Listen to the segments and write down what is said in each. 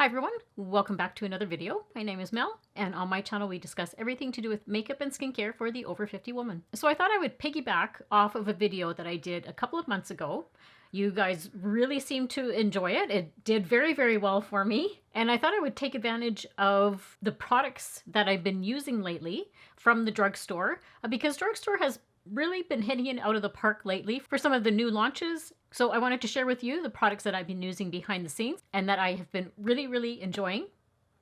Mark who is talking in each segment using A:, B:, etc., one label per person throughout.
A: Hi everyone, welcome back to another video. My name is Mel, and on my channel we discuss everything to do with makeup and skincare for the over 50 woman. So I thought I would piggyback off of a video that I did a couple of months ago. You guys really seemed to enjoy it. It did very, very well for me. And I thought I would take advantage of the products that I've been using lately from the drugstore, because drugstore has really been hitting it out of the park lately for some of the new launches. So I wanted to share with you the products that I've been using behind the scenes and that I have been really enjoying.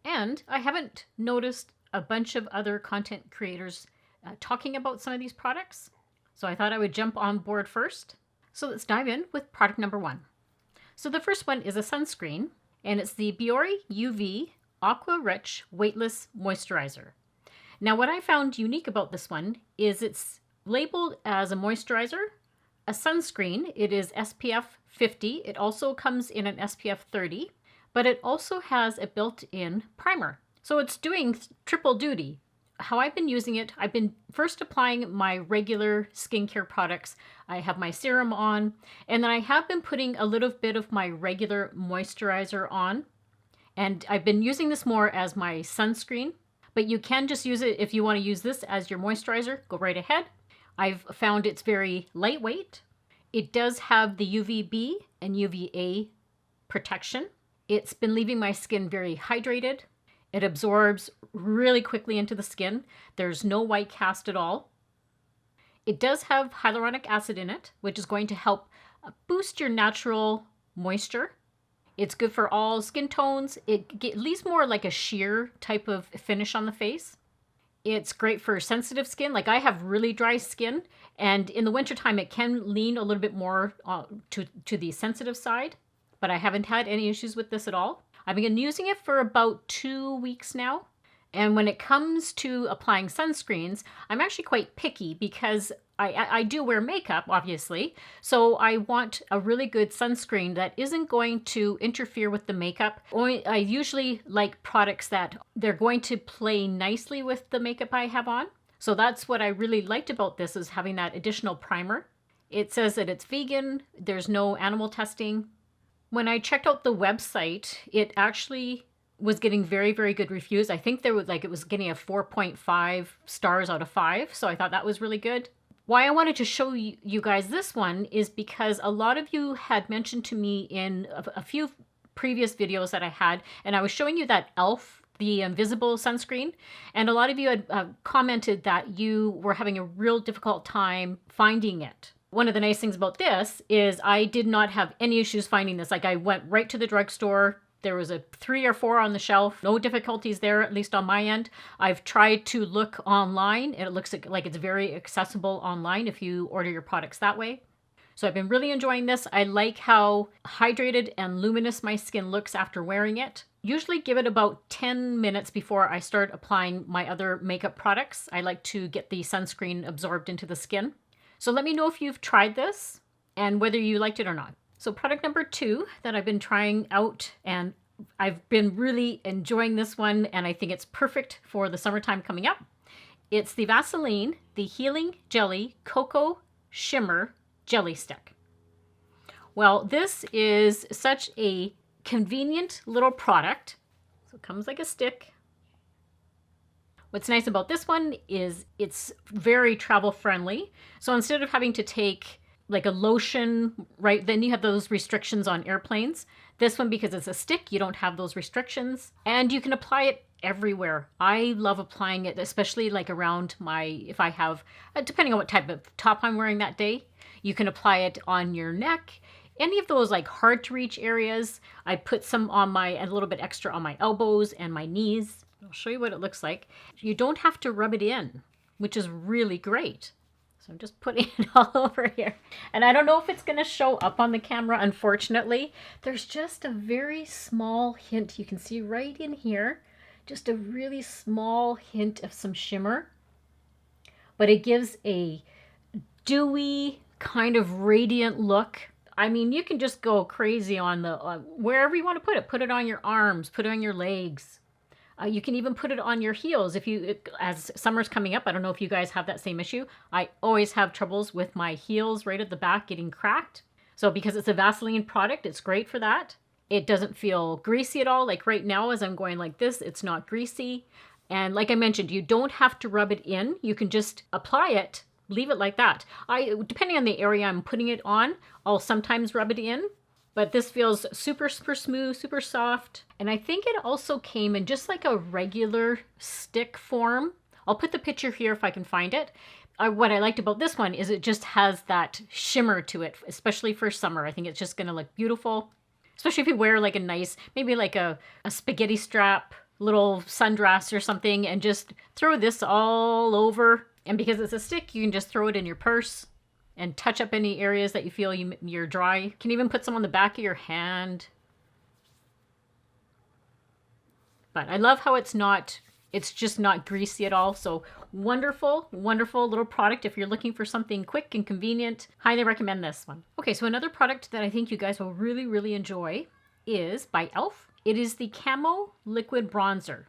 A: And I haven't noticed a bunch of other content creators talking about some of these products. So I thought I would jump on board first. So let's dive in with product number one. So the first one is a sunscreen, and it's the Biore UV Aqua Rich Weightless Moisturizer. Now what I found unique about this one is it's labeled as a moisturizer, a sunscreen. It is SPF 50. It also comes in an SPF 30, but it also has a built-in primer. So it's doing triple duty. How I've been using it, I've been first applying my regular skincare products. I have my serum on, and then I have been putting a little bit of my regular moisturizer on. And I've been using this more as my sunscreen, but you can just use it if you want to use this as your moisturizer, go right ahead. I've found it's very lightweight. It does have the UVB and UVA protection. It's been leaving my skin very hydrated. It absorbs really quickly into the skin. There's no white cast at all. It does have hyaluronic acid in it, which is going to help boost your natural moisture. It's good for all skin tones. It leaves more like a sheer type of finish on the face. It's great for sensitive skin. Like I have really dry skin, and in the wintertime it can lean a little bit more to the sensitive side, but I haven't had any issues with this at all. I've been using it for about 2 weeks now. And when it comes to applying sunscreens, I'm actually quite picky because I do wear makeup, obviously. So I want a really good sunscreen that isn't going to interfere with the makeup. I usually like products that they're going to play nicely with the makeup I have on. So that's what I really liked about this, is having that additional primer. It says that it's vegan. There's no animal testing. When I checked out the website, it actually was getting very good reviews. I think there was it was getting a 4.5 stars out of 5. So I thought that was really good. Why I wanted to show you guys this one is because a lot of you had mentioned to me in a few previous videos that I had, and I was showing you that e.l.f., the invisible sunscreen, and a lot of you had commented that you were having a real difficult time finding it. One of the nice things about this is I did not have any issues finding this. Like I went right to the drugstore. There was a 3 or 4 on the shelf. No difficulties there, at least on my end. I've tried to look online, and it looks like it's very accessible online if you order your products that way. So I've been really enjoying this. I like how hydrated and luminous my skin looks after wearing it. Usually give it about 10 minutes before I start applying my other makeup products. I like to get the sunscreen absorbed into the skin. So let me know if you've tried this and whether you liked it or not. So product number 2 that I've been trying out, and I've been really enjoying this one, and I think it's perfect for the summertime coming up. It's the Vaseline, the Healing Jelly Cocoa Shimmer Jelly Stick. Well, this is such a convenient little product. So it comes like a stick. What's nice about this one is it's very travel friendly. So instead of having to take like a lotion, right, then you have those restrictions on airplanes. This one, because it's a stick, you don't have those restrictions, and you can apply it everywhere. I love applying it, especially like around if I have, depending on what type of top I'm wearing that day, you can apply it on your neck, any of those like hard to reach areas. I put some on a little bit extra on my elbows and my knees. I'll show you what it looks like. You don't have to rub it in, which is really great. So I'm just putting it all over here. And I don't know if it's going to show up on the camera, unfortunately. There's just a very small hint. You can see right in here, just a really small hint of some shimmer. But it gives a dewy, kind of radiant look. I mean, you can just go crazy on the wherever you want to put it. Put it on your arms, put it on your legs. You can even put it on your heels as summer's coming up. I don't know if you guys have that same issue. I always have troubles with my heels right at the back getting cracked. So because it's a Vaseline product, it's great for that. It doesn't feel greasy at all. Like right now, as I'm going like this, it's not greasy. And like I mentioned, you don't have to rub it in. You can just apply it, leave it like that. Depending on the area I'm putting it on, I'll sometimes rub it in. But this feels super, super smooth, super soft. And I think it also came in just like a regular stick form. I'll put the picture here if I can find it. What I liked about this one is it just has that shimmer to it, especially for summer. I think it's just gonna look beautiful. Especially if you wear like a nice, maybe like a spaghetti strap, little sundress or something, and just throw this all over. And because it's a stick, you can just throw it in your purse and touch up any areas that you feel you're dry. You can even put some on the back of your hand. But I love how it's just not greasy at all. So wonderful, wonderful little product. If you're looking for something quick and convenient, highly recommend this one. Okay, so another product that I think you guys will really, really enjoy is by e.l.f. It is the Camo Liquid Bronzer.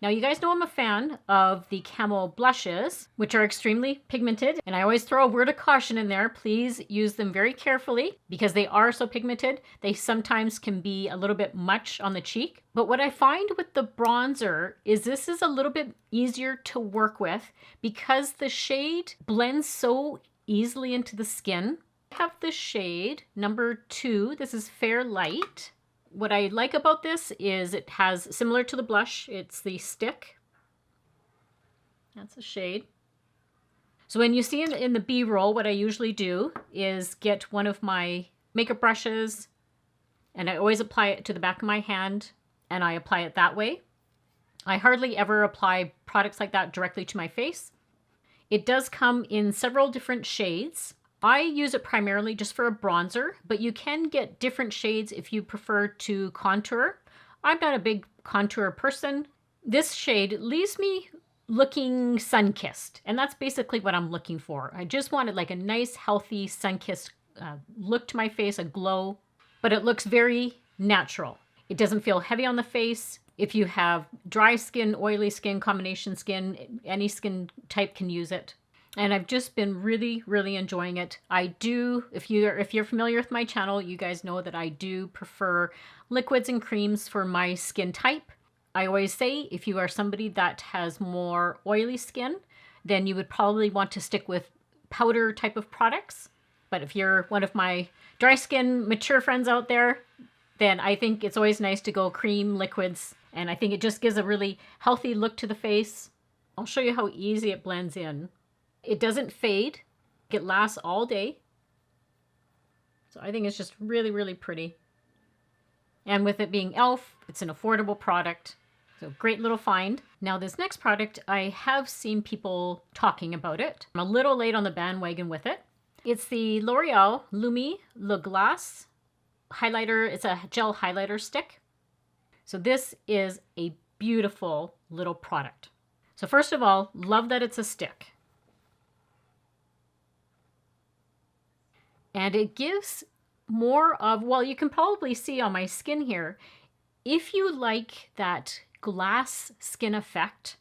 A: Now, you guys know I'm a fan of the Camo blushes, which are extremely pigmented. And I always throw a word of caution in there. Please use them very carefully because they are so pigmented. They sometimes can be a little bit much on the cheek. But what I find with the bronzer is this is a little bit easier to work with because the shade blends so easily into the skin. I have the shade number 2. This is Fair Light. What I like about this is it has, similar to the blush, it's the stick. That's a shade. So when you see in the B-roll, what I usually do is get one of my makeup brushes and I always apply it to the back of my hand and I apply it that way. I hardly ever apply products like that directly to my face. It does come in several different shades. I use it primarily just for a bronzer, but you can get different shades if you prefer to contour. I'm not a big contour person. This shade leaves me looking sun-kissed, and that's basically what I'm looking for. I just wanted like a nice, healthy, sun-kissed look to my face, a glow, but it looks very natural. It doesn't feel heavy on the face. If you have dry skin, oily skin, combination skin, any skin type can use it. And I've just been really, really enjoying it. I do, if you're familiar with my channel, you guys know that I do prefer liquids and creams for my skin type. I always say if you are somebody that has more oily skin, then you would probably want to stick with powder type of products. But if you're one of my dry skin mature friends out there, then I think it's always nice to go cream, liquids. And I think it just gives a really healthy look to the face. I'll show you how easy it blends in. It doesn't fade. It lasts all day. So I think it's just really, really pretty. And with it being e.l.f., it's an affordable product. So great little find. Now this next product, I have seen people talking about it. I'm a little late on the bandwagon with it. It's the L'Oreal Lumi Le Glace highlighter. It's a gel highlighter stick. So this is a beautiful little product. So first of all, love that it's a stick. And it gives more of, well, you can probably see on my skin here, if you like that glass skin effect,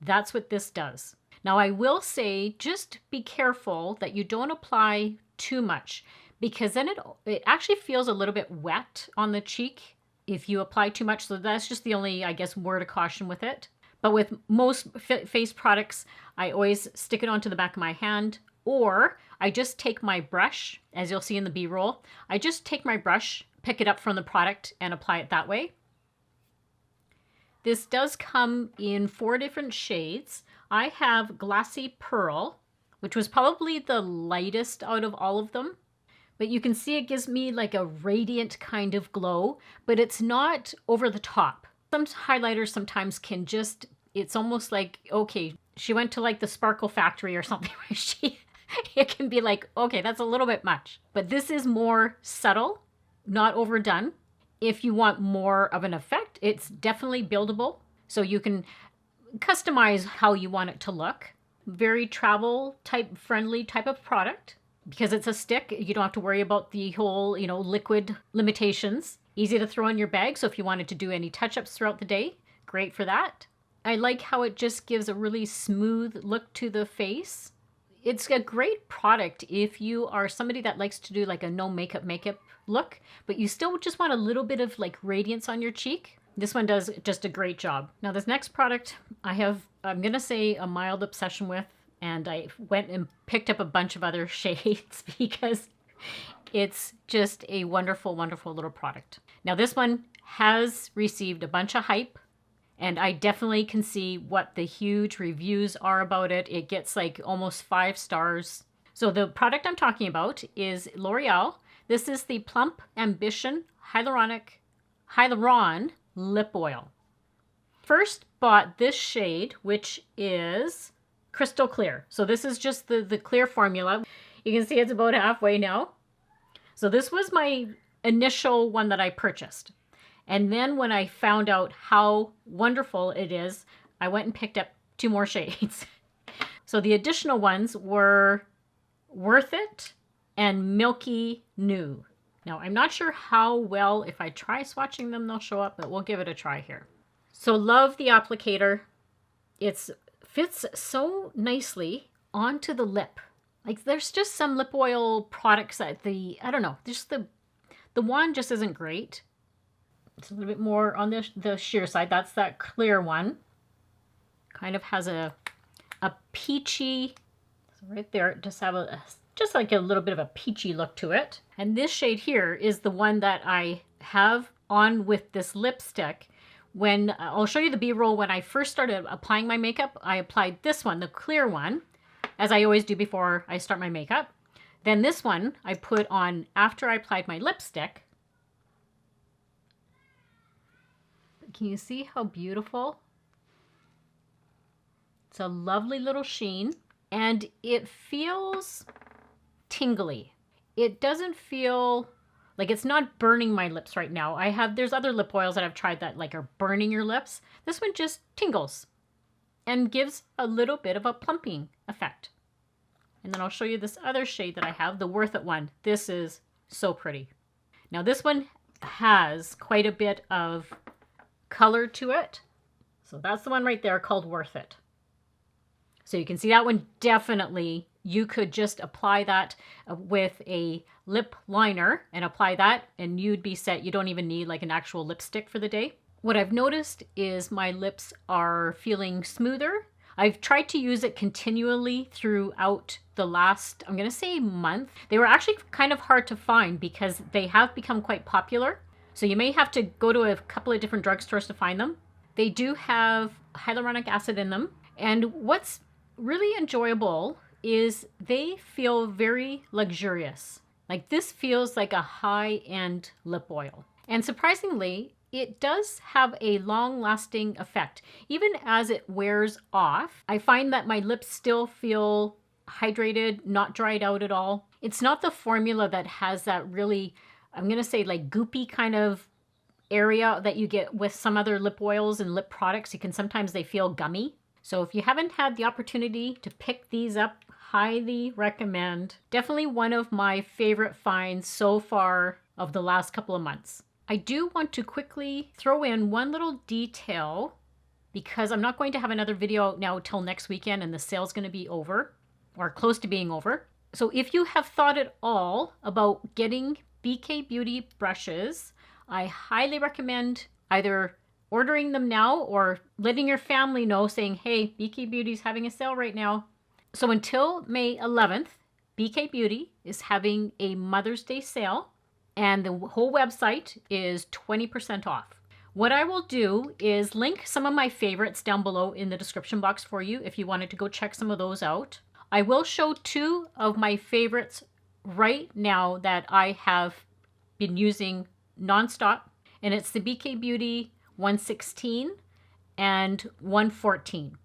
A: that's what this does. Now I will say, just be careful that you don't apply too much because then it actually feels a little bit wet on the cheek if you apply too much. So that's just the only, I guess, word of caution with it. But with most face products, I always stick it onto the back of my hand, or I just take my brush, as you'll see in the B-roll, I just take my brush, pick it up from the product and apply it that way. This does come in 4 different shades. I have Glassy Pearl, which was probably the lightest out of all of them. But you can see it gives me like a radiant kind of glow, but it's not over the top. Some highlighters sometimes can just, it's almost like, okay, she went to like the Sparkle Factory or something where it can be like, okay, that's a little bit much. But this is more subtle, not overdone. If you want more of an effect, it's definitely buildable. So you can customize how you want it to look. Very travel type friendly type of product. Because it's a stick, you don't have to worry about the whole, liquid limitations. Easy to throw in your bag. So if you wanted to do any touch-ups throughout the day, great for that. I like how it just gives a really smooth look to the face. It's a great product if you are somebody that likes to do like a no makeup look, but you still just want a little bit of like radiance on your cheek. This one does just a great job. Now this next product I'm going to say a mild obsession with, and I went and picked up a bunch of other shades because it's just a wonderful, wonderful little product. Now this one has received a bunch of hype, and I definitely can see what the huge reviews are about it. It gets like almost 5 stars. So the product I'm talking about is L'Oreal. This is the Plump Ambition Hyaluron Lip Oil. First bought this shade, which is Crystal Clear. So this is just the clear formula. You can see it's about halfway now. So this was my initial one that I purchased. And then when I found out how wonderful it is, I went and picked up 2 more shades. So the additional ones were Worth It and Milky New. Now, I'm not sure how well, if I try swatching them, they'll show up, but we'll give it a try here. So love the applicator. It fits so nicely onto the lip. Like there's just some lip oil products that I don't know, just the wand just isn't great. It's a little bit more on the sheer side. That's that clear one. Kind of has a peachy, so right there, just like a little bit of a peachy look to it. And this shade here is the one that I have on with this lipstick. When I'll show you the B-roll, when I first started applying my makeup, I applied this one, the clear one, as I always do before I start my makeup. Then this one I put on after I applied my lipstick. Can you see how beautiful? It's a lovely little sheen, and it feels tingly. It doesn't feel like it's not burning my lips right now. There's other lip oils that I've tried that like are burning your lips. This one just tingles and gives a little bit of a plumping effect. And then I'll show you this other shade that I have, the Worth It one. This is so pretty. Now this one has quite a bit of color to it. So that's the one right there called Worth It. So you can see that one definitely, you could just apply that with a lip liner and apply that and you'd be set. You don't even need like an actual lipstick for the day. What I've noticed is my lips are feeling smoother. I've tried to use it continually throughout the last, I'm going to say month. They were actually kind of hard to find because they have become quite popular. So you may have to go to a couple of different drugstores to find them. They do have hyaluronic acid in them. And what's really enjoyable is they feel very luxurious. Like this feels like a high-end lip oil. And surprisingly, it does have a long-lasting effect. Even as it wears off, I find that my lips still feel hydrated, not dried out at all. It's not the formula that has that really, I'm going to say like goopy kind of area that you get with some other lip oils and lip products. Sometimes they feel gummy. So if you haven't had the opportunity to pick these up, highly recommend. Definitely one of my favorite finds so far of the last couple of months. I do want to quickly throw in one little detail because I'm not going to have another video now till next weekend and the sale's going to be over or close to being over. So if you have thought at all about getting BK Beauty brushes, I highly recommend either ordering them now or letting your family know saying, hey, BK Beauty's having a sale right now. So until May 11th, BK Beauty is having a Mother's Day sale and the whole website is 20% off. What I will do is link some of my favorites down below in the description box for you if you wanted to go check some of those out. I will show 2 of my favorites right now that I have been using nonstop, and it's the BK Beauty 116 and 114.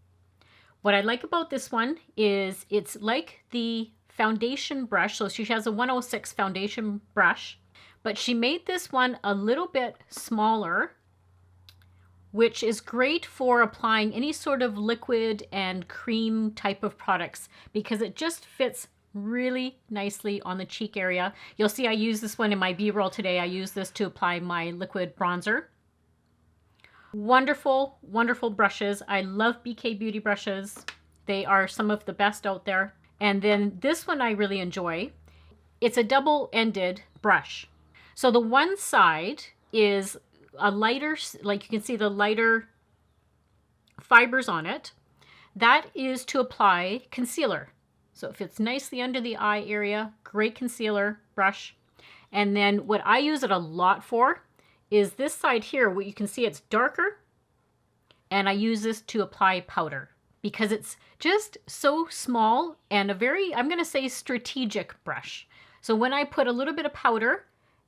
A: What I like about this one is it's like the foundation brush. So she has a 106 foundation brush, but she made this one a little bit smaller, which is great for applying any sort of liquid and cream type of products because it just fits really nicely on the cheek area. You'll see I use this one in my B-roll today. I use this to apply my liquid bronzer. Wonderful, wonderful brushes. I love BK Beauty brushes. They are some of the best out there. And then this one I really enjoy. It's a double-ended brush. So the one side is a lighter, like you can see the lighter fibers on it. That is to apply concealer. So it fits nicely under the eye area. Great concealer brush. And then what I use it a lot for is this side here, where you can see it's darker. And I use this to apply powder because it's just so small and a very, I'm going to say, strategic brush. So when I put a little bit of powder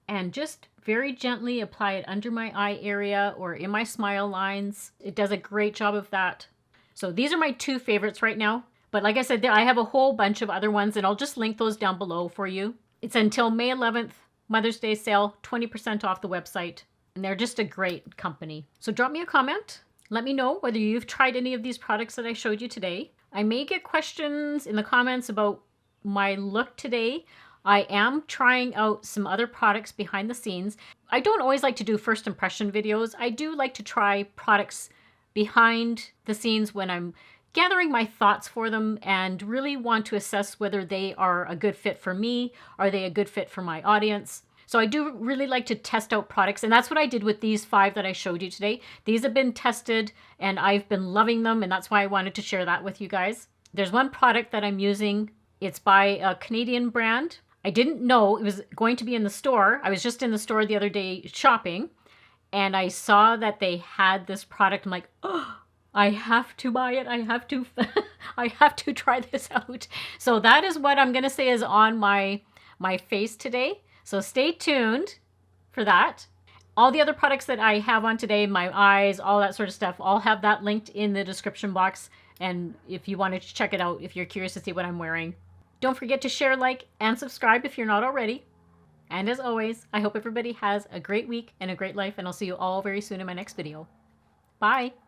A: and just very gently apply it under my eye area or in my smile lines, it does a great job of that. So these are my two favorites right now. But like I said, I have a whole bunch of other ones, and I'll just link those down below for you. It's until May 11th, Mother's Day sale, 20% off the website. And they're just a great company. So drop me a comment. Let me know whether you've tried any of these products that I showed you today. I may get questions in the comments about my look today. I am trying out some other products behind the scenes. I don't always like to do first impression videos. I do like to try products behind the scenes when I'm gathering my thoughts for them and really want to assess whether they are a good fit for me. Are they a good fit for my audience? So I do really like to test out products, and that's what I did with these 5 that I showed you today. These have been tested and I've been loving them, and that's why I wanted to share that with you guys. There's one product that I'm using. It's by a Canadian brand. I didn't know it was going to be in the store. I was just in the store the other day shopping, and I saw that they had this product. I'm like, oh, I have to buy it. I have to, I have to try this out. So that is what I'm going to say is on my face today. So stay tuned for that. All the other products that I have on today, my eyes, all that sort of stuff, I'll have that linked in the description box. And if you wanted to check it out, if you're curious to see what I'm wearing. Don't forget to share, like, and subscribe if you're not already. And as always, I hope everybody has a great week and a great life, and I'll see you all very soon in my next video. Bye!